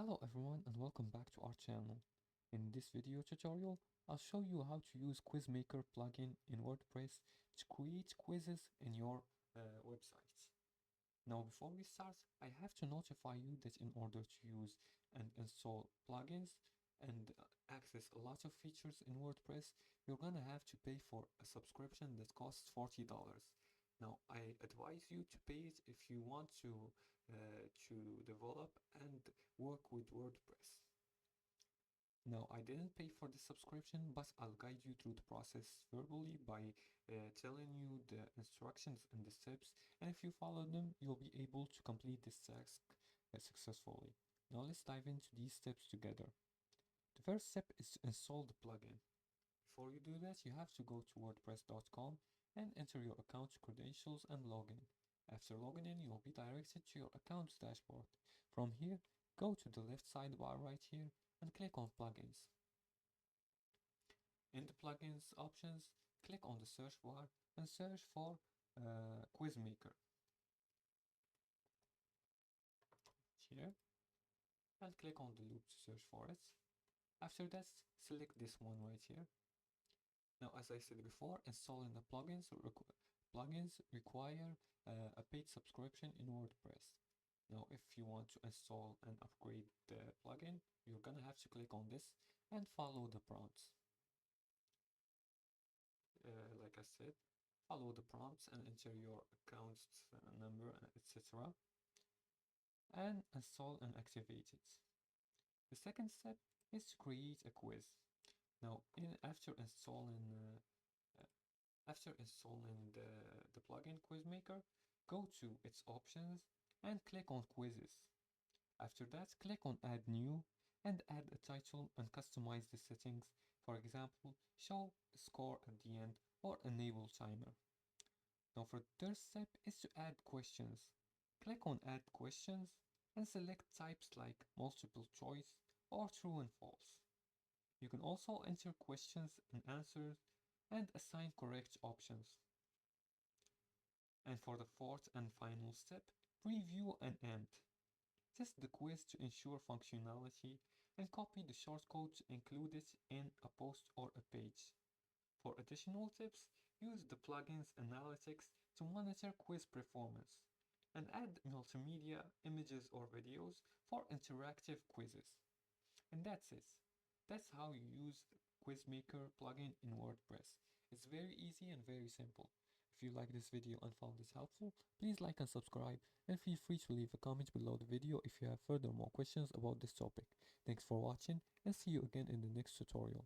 Hello everyone and welcome back to our channel. In this video tutorial, I'll show you how to use Quizmaker plugin in WordPress to create quizzes in your website. Now before we start, I have to notify you that in order to use and install plugins and access a lot of features in WordPress, you're gonna have to pay for a subscription that costs $40. Now I advise you to pay it if you want to develop and work with WordPress. No, I didn't pay for the subscription, but I'll guide you through the process verbally by telling you the instructions and the steps. And if you follow them, you'll be able to complete this task successfully. Now let's dive into these steps together. The first step is to install the plugin. Before you do that, you have to go to WordPress.com and enter your account credentials and login. After logging in, you'll be directed to your account's dashboard. From here, go to the left sidebar right here and click on plugins. In the plugins options, click on the search bar and search for Quizmaker here and click on the loop to search for it. After that, select this one right here. Now, as I said before, installing the plugins require a paid subscription in WordPress. Now, if you want to install and upgrade the plugin, you're gonna have to click on this and follow the prompts. Like I said, follow the prompts and enter your account number, etc. and install and activate it. The second step is to create a quiz. Now, after installing the plugin Quizmaker, go to its options and click on quizzes. After that, click on add new and add a title and customize the settings. For example, show score at the end or enable timer. Now for the third step is to add questions. Click on add questions and select types like multiple choice or true and false. You can also enter questions and answers and assign correct options. And for the fourth and final step, preview and end. Test the quiz to ensure functionality and copy the shortcodes included in a post or a page. For additional tips, use the plugin's analytics to monitor quiz performance and add multimedia images or videos for interactive quizzes. And that's it. That's how you use Quizmaker plugin in WordPress. It's very easy and very simple. If you like this video and found this helpful, please like and subscribe and feel free to leave a comment below the video if you have further more questions about this topic. Thanks for watching and see you again in the next tutorial.